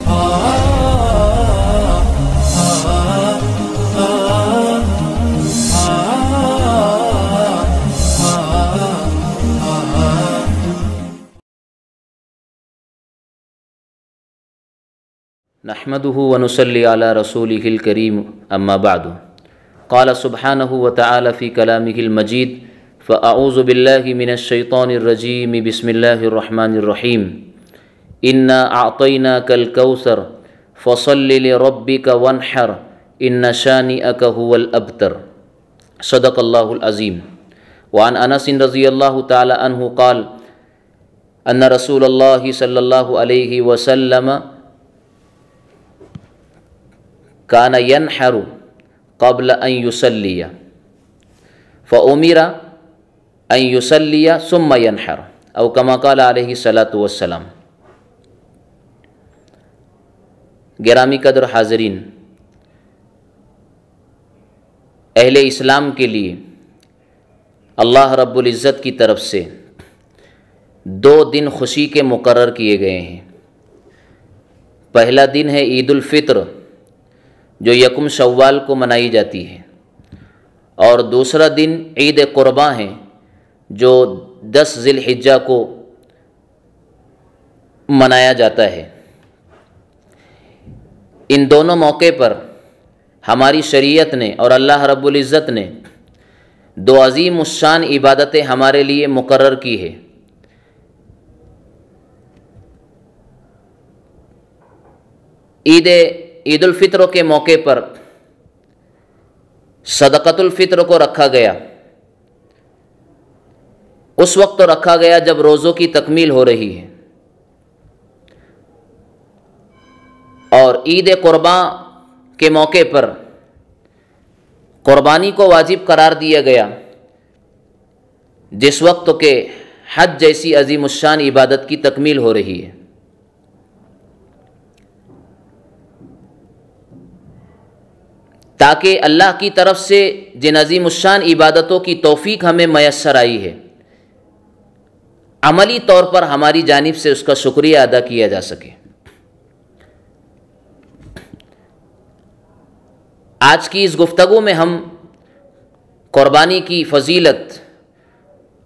نحمده ونصلي على رسوله الكريم أما بعد قال سبحانه وتعالى في كلامه المجيد فأعوذ بالله من الشيطان الرجيم بسم الله الرحمن الرحيم إنا أعطيناك الكوثر فصل لربك وانحر إن شانئك هو الأبتر صدق الله العظيم. وعن أنس رضي الله تعالى عنه قال أن رسول الله صلى الله عليه وسلم كان ينحر قبل أن يصلي فأمر أن يصلي ثم ينحر أو كما قال عليه الصلاة والسلام. گرامی قدر حاضرین، اہل اسلام کے لیے اللہ رب العزت کی طرف سے 2 دن خوشی کے مقرر کیے گئے ہیں. پہلا دن ہے عید الفطر جو 1 شوال کو منائی جاتی ہے، اور دوسرا دن عید قرباں ہے جو 10 ذی الحجہ کو منایا جاتا ہے. ان دونوں موقع پر ہماری شریعت نے اور اللہ رب العزت نے 2 عظیم الشان عبادتیں ہمارے لیے مقرر کی ہے. عید الفطر کے موقع پر صدقۃ الفطر کو رکھا گیا. اس وقت تو رکھا گیا جب روزوں کی تکمیل ہو رہی ہے، اور عید قرباں کے موقع پر قربانی کو واجب قرار دیا گیا جس وقت کہ حج جیسی عظیم الشان عبادت کی تکمیل ہو رہی ہے. تاکہ اللہ کی طرف سے جن عظیم الشان عبادتوں کی توفیق ہمیں میسر آئی ہے، عملی طور پر ہماری جانب سے اس کا شکریہ ادا کیا جا سکے. آج کی اس گفتگو میں ہم قربانی کی فضیلت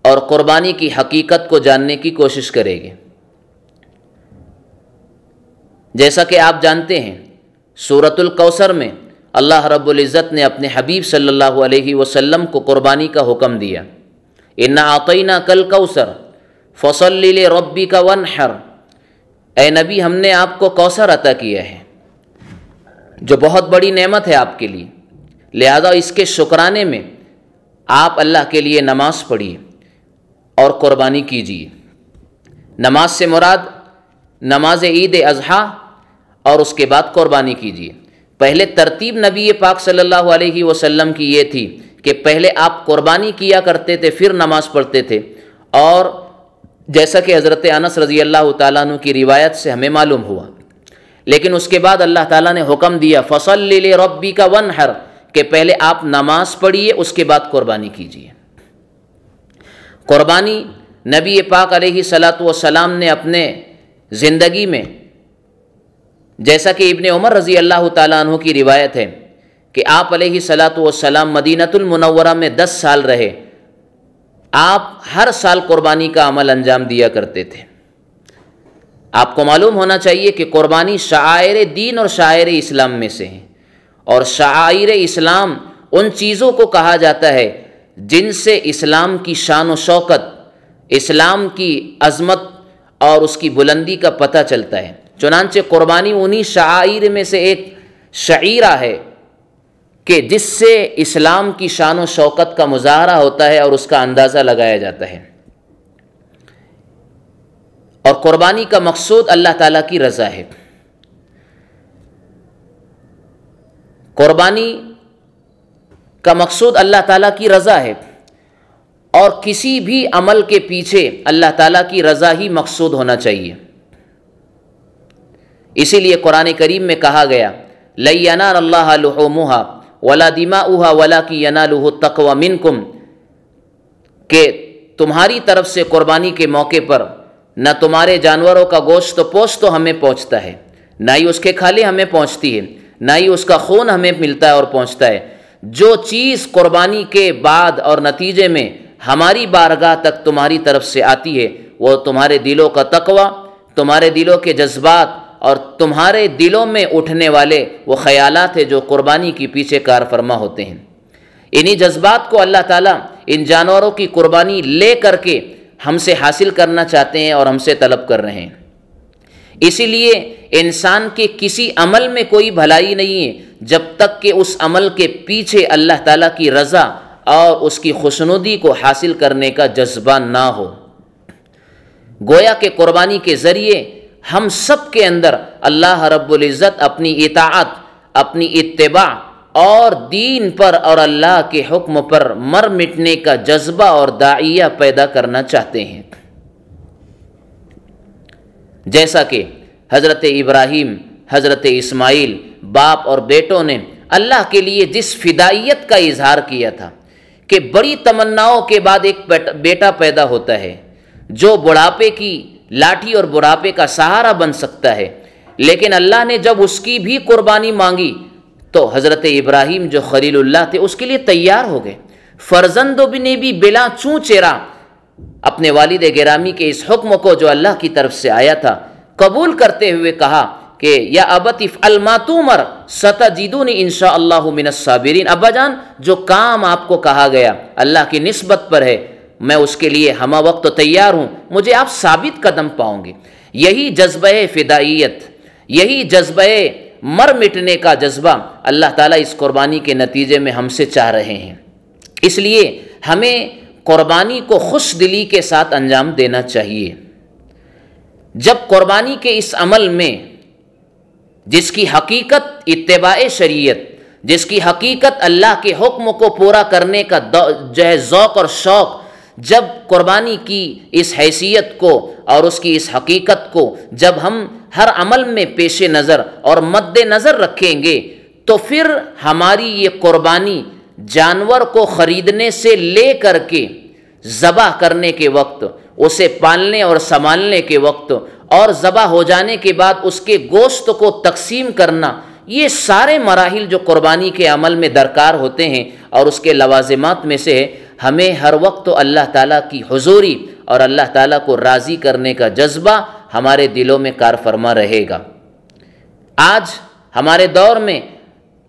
اور قربانی کی حقیقت کو جاننے کی کوشش کریں گے. جیسا کہ آپ جانتے ہیں، سورۃ الکوثر میں اللہ رب العزت نے اپنے حبیب صلی اللہ علیہ وسلم کو قربانی کا حکم دیا. انا اعطیناک الکوثر فصل لربک وانحر، اے نبی ہم نے آپ کو کوثر عطا کیا ہے جو بہت بڑی نعمت ہے آپ کے لیے، لہذا اس کے شکرانے میں آپ اللہ کے لیے نماز پڑھیے اور قربانی کیجیے. نماز سے مراد نماز عید اضحیٰ اور اس کے بعد قربانی کیجیے. پہلے ترتیب نبی پاک صلی اللہ علیہ وسلم کی یہ تھی کہ پہلے آپ قربانی کیا کرتے تھے پھر نماز پڑھتے تھے، اور جیسا کہ حضرت انس رضی اللہ تعالیٰ عنہ کی روایت سے ہمیں معلوم ہوا. لیکن اس کے بعد اللہ تعالیٰ نے حکم دیا فصل لربک وانحر، کہ پہلے آپ نماز پڑھیے اس کے بعد قربانی کیجیے. قربانی نبی پاک علیہ الصلاۃ والسلام نے اپنے زندگی میں، جیسا کہ ابن عمر رضی اللہ تعالیٰ عنہ کی روایت ہے کہ آپ علیہ الصلاۃ والسلام مدینۃ المنورہ میں 10 سال رہے، آپ ہر سال قربانی کا عمل انجام دیا کرتے تھے. آپ کو معلوم ہونا چاہیے کہ قربانی شعائر دین اور شعائر اسلام میں سے ہیں، اور شعائر اسلام ان چیزوں کو کہا جاتا ہے جن سے اسلام کی شان و شوکت، اسلام کی عظمت اور اس کی بلندی کا پتہ چلتا ہے. چنانچہ قربانی انہی شعائر میں سے ایک شعیرہ ہے کہ جس سے اسلام کی شان و شوکت کا مظاہرہ ہوتا ہے اور اس کا اندازہ لگایا جاتا ہے. اور قربانی کا مقصود اللہ تعالیٰ کی رضا ہے. قربانی کا مقصود اللہ تعالیٰ کی رضا ہے، اور کسی بھی عمل کے پیچھے اللہ تعالیٰ کی رضا ہی مقصود ہونا چاہیے. اسی لیے قرآن کریم میں کہا گیا لَن يَنَالَ اللَّهَ لُحُومُهَا وَلَا دِمَاؤُهَا وَلَكِنْ يَنَالُهُ التَّقْوَى مِنْكُمْ، کہ تمہاری طرف سے قربانی کے موقع پر نہ تمہارے جانوروں کا گوشت و پوست تو ہمیں پہنچتا ہے، نہ ہی اس کے کھالے ہمیں پہنچتی ہے، نہ ہی اس کا خون ہمیں ملتا ہے اور پہنچتا ہے۔ جو چیز قربانی کے بعد اور نتیجے میں ہماری بارگاہ تک تمہاری طرف سے آتی ہے، وہ تمہارے دلوں کا تقوی، تمہارے دلوں کے جذبات اور تمہارے دلوں میں اٹھنے والے وہ خیالات ہیں جو قربانی کے پیچھے کار فرما ہوتے ہیں۔ انہی جذبات کو اللہ تعالیٰ ان جانوروں کی قربانی لے کر کے ہم سے حاصل کرنا چاہتے ہیں اور ہم سے طلب کر رہے ہیں۔ اسی لیے انسان کے کسی عمل میں کوئی بھلائی نہیں ہے جب تک کہ اس عمل کے پیچھے اللہ تعالیٰ کی رضا اور اس کی خوشنودی کو حاصل کرنے کا جذبہ نہ ہو۔ گویا کہ قربانی کے ذریعے ہم سب کے اندر اللہ رب العزت اپنی اطاعت، اپنی اتباع اور دین پر اور اللہ کے حکم پر مر مٹنے کا جذبہ اور داعیہ پیدا کرنا چاہتے ہیں۔ جیسا کہ حضرت ابراہیم، حضرت اسماعیل، باپ اور بیٹوں نے اللہ کے لیے جس فدائیت کا اظہار کیا تھا کہ بڑی تمناؤں کے بعد ایک بیٹا پیدا ہوتا ہے جو بڑھاپے کی لاٹھی اور بڑھاپے کا سہارا بن سکتا ہے، لیکن اللہ نے جب اس کی بھی قربانی مانگی تو حضرت ابراہیم جو خلیل اللہ تھے اس کے لیے تیار ہو گئے۔ فرزندوں نے بھی بلا چوں چرا اپنے والد گرامی کے اس حکم کو جو اللہ کی طرف سے آیا تھا قبول کرتے ہوئے کہا کہ یا ابت افعل ما تؤمر ستجدونی انشاء اللہ من الصابرین، ابا جان جو کام آپ کو کہا گیا اللہ کی نسبت پر ہے، میں اس کے لیے ہمہ وقت تیار ہوں، مجھے آپ ثابت قدم پاؤں گے۔ یہی جذبہ فدائیت، یہی جذبہ مر مٹنے کا جذبہ اللہ تعالیٰ اس قربانی کے نتیجے میں ہم سے چاہ رہے ہیں۔ اس لیے ہمیں قربانی کو خوش دلی کے ساتھ انجام دینا چاہیے۔ جب قربانی کے اس عمل میں جس کی حقیقت اتباع شریعت، جس کی حقیقت اللہ کے حکم کو پورا کرنے کا جو ہے ذوق اور شوق، جب قربانی کی اس حیثیت کو اور اس کی اس حقیقت کو جب ہم ہر عمل میں پیش نظر اور مد نظر رکھیں گے تو پھر ہماری یہ قربانی جانور کو خریدنے سے لے کر کے ذبح کرنے کے وقت، اسے پالنے اور سنبھالنے کے وقت اور ذبح ہو جانے کے بعد اس کے گوشت کو تقسیم کرنا، یہ سارے مراحل جو قربانی کے عمل میں درکار ہوتے ہیں اور اس کے لوازمات میں سے ہمیں ہر وقت اللہ تعالیٰ کی حضوری اور اللہ تعالیٰ کو راضی کرنے کا جذبہ ہمارے دلوں میں کار فرما رہے گا۔ آج ہمارے دور میں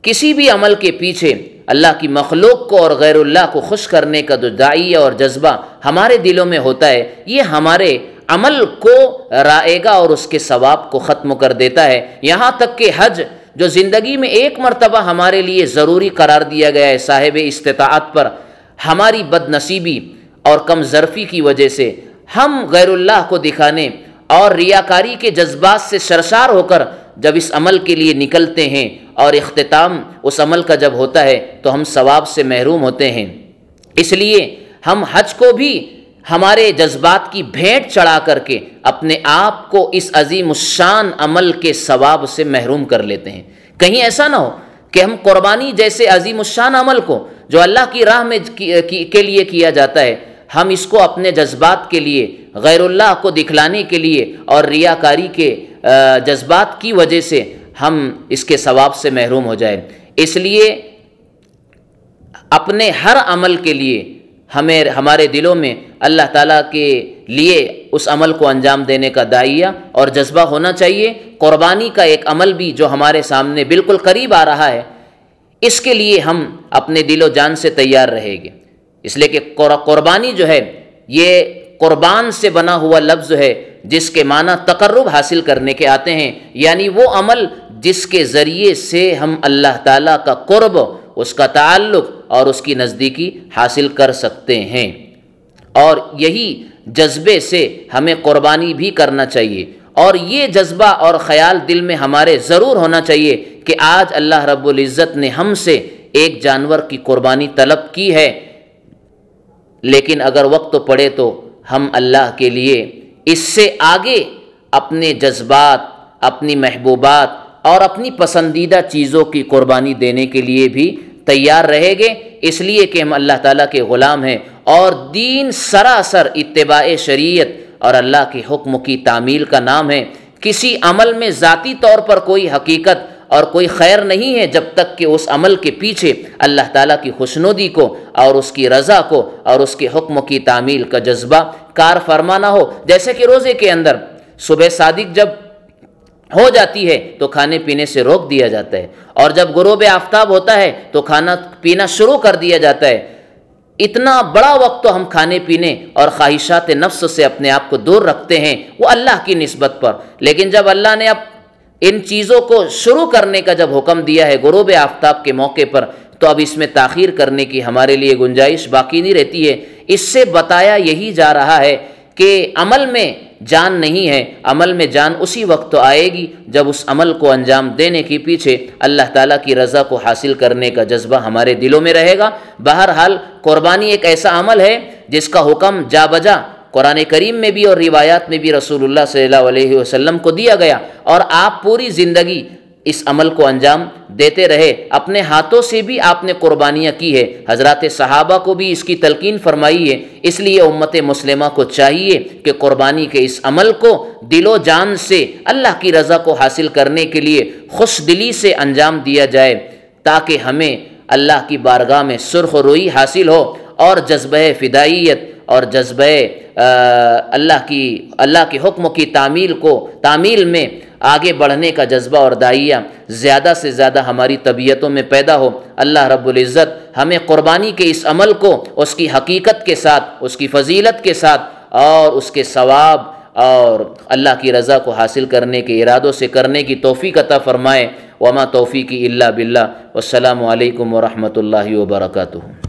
کسی بھی عمل کے پیچھے اللہ کی مخلوق کو اور غیر اللہ کو خوش کرنے کا جو داعیہ اور جذبہ ہمارے دلوں میں ہوتا ہے، یہ ہمارے عمل کو رائے گا اور اس کے ثواب کو ختم کر دیتا ہے۔ یہاں تک کہ حج جو زندگی میں ایک مرتبہ ہمارے لیے ضروری قرار دیا گیا ہے صاحب استطاعت پر، ہماری بد نصیبی اور کم ظرفی کی وجہ سے ہم غیر اللہ کو دکھانے اور ریاکاری کے جذبات سے سرشار ہو کر جب اس عمل کے لیے نکلتے ہیں اور اختتام اس عمل کا جب ہوتا ہے تو ہم ثواب سے محروم ہوتے ہیں۔ اس لیے ہم حج کو بھی ہمارے جذبات کی بھیٹ چڑھا کر کے اپنے آپ کو اس عظیم الشان عمل کے ثواب سے محروم کر لیتے ہیں۔ کہیں ایسا نہ ہو کہ ہم قربانی جیسے عظیم الشان عمل کو جو اللہ کی راہ میں کے لیے کیا جاتا ہے، ہم اس کو اپنے جذبات کے لیے، غیر اللہ کو دکھلانے کے لیے اور ریاکاری کے جذبات کی وجہ سے ہم اس کے ثواب سے محروم ہو جائیں۔ اس لیے اپنے ہر عمل کے لیے ہمارے دلوں میں اللہ تعالیٰ کے لیے اس عمل کو انجام دینے کا داعیہ اور جذبہ ہونا چاہیے۔ قربانی کا ایک عمل بھی جو ہمارے سامنے بالکل قریب آ رہا ہے، اس کے لیے ہم اپنے دل و جان سے تیار رہیں گے، اس لیے کہ قربانی جو ہے یہ قربان سے بنا ہوا لفظ ہے جس کے معنی تقرب حاصل کرنے کے آتے ہیں، یعنی وہ عمل جس کے ذریعے سے ہم اللہ تعالیٰ کا قرب، اس کا تعلق اور اس کی نزدیکی حاصل کر سکتے ہیں۔ اور یہی جذبے سے ہمیں قربانی بھی کرنا چاہیے، اور یہ جذبہ اور خیال دل میں ہمارے ضرور ہونا چاہیے کہ آج اللہ رب العزت نے ہم سے ایک جانور کی قربانی طلب کی ہے، لیکن اگر وقت پڑے تو ہم اللہ کے لیے اس سے آگے اپنے جذبات، اپنی محبوبات اور اپنی پسندیدہ چیزوں کی قربانی دینے کے لیے بھی تیار رہیں گے، اس لیے کہ ہم اللہ تعالیٰ کے غلام ہیں اور دین سراسر اتباع شریعت اور اللہ کے حکم کی تعمیل کا نام ہے کسی عمل میں ذاتی طور پر کوئی حقیقت اور کوئی خیر نہیں ہے جب تک کہ اس عمل کے پیچھے اللہ تعالیٰ کی خوشنودی کو اور اس کی رضا کو اور اس کے حکم کی تعمیل کا جذبہ کار فرما نہ ہو۔ جیسے کہ روزے کے اندر صبح صادق جب ہو جاتی ہے تو کھانے پینے سے روک دیا جاتا ہے، اور جب غروب آفتاب ہوتا ہے تو کھانا پینا شروع کر دیا جاتا ہے۔ اتنا بڑا وقت تو ہم کھانے پینے اور خواہشات نفس سے اپنے آپ کو دور رکھتے ہیں، وہ اللہ کی نسبت پر، لیکن جب اللہ نے اب ان چیزوں کو شروع کرنے کا جب حکم دیا ہے غروب آفتاب کے موقع پر، تو اب اس میں تاخیر کرنے کی ہمارے لیے گنجائش باقی نہیں رہتی ہے۔ اس سے بتایا یہی جا رہا ہے کہ عمل میں جان نہیں ہے، عمل میں جان اسی وقت تو آئے گی جب اس عمل کو انجام دینے کے پیچھے اللہ تعالیٰ کی رضا کو حاصل کرنے کا جذبہ ہمارے دلوں میں رہے گا۔ بہرحال قربانی ایک ایسا عمل ہے جس کا حکم جا بجا قرآن کریم میں بھی اور روایات میں بھی رسول اللہ صلی اللہ علیہ وسلم کو دیا گیا، اور آپ پوری زندگی اس عمل کو انجام دیتے رہے۔ اپنے ہاتھوں سے بھی آپ نے قربانیاں کی ہے، حضرات صحابہ کو بھی اس کی تلقین فرمائی ہے۔ اس لیے امت مسلمہ کو چاہیے کہ قربانی کے اس عمل کو دل و جان سے اللہ کی رضا کو حاصل کرنے کے لیے خوش دلی سے انجام دیا جائے، تاکہ ہمیں اللہ کی بارگاہ میں سرخ روئی حاصل ہو اور جذبہ فدائیت اور جذبہ اللہ کے حکم کی تعمیل میں آگے بڑھنے کا جذبہ اور داعیہ زیادہ سے زیادہ ہماری طبیعتوں میں پیدا ہو۔ اللہ رب العزت ہمیں قربانی کے اس عمل کو اس کی حقیقت کے ساتھ، اس کی فضیلت کے ساتھ اور اس کے ثواب اور اللہ کی رضا کو حاصل کرنے کے ارادوں سے کرنے کی توفیق عطا فرمائے۔ وما توفیقی الا باللہ، والسلام علیکم ورحمۃ اللہ وبرکاتہ۔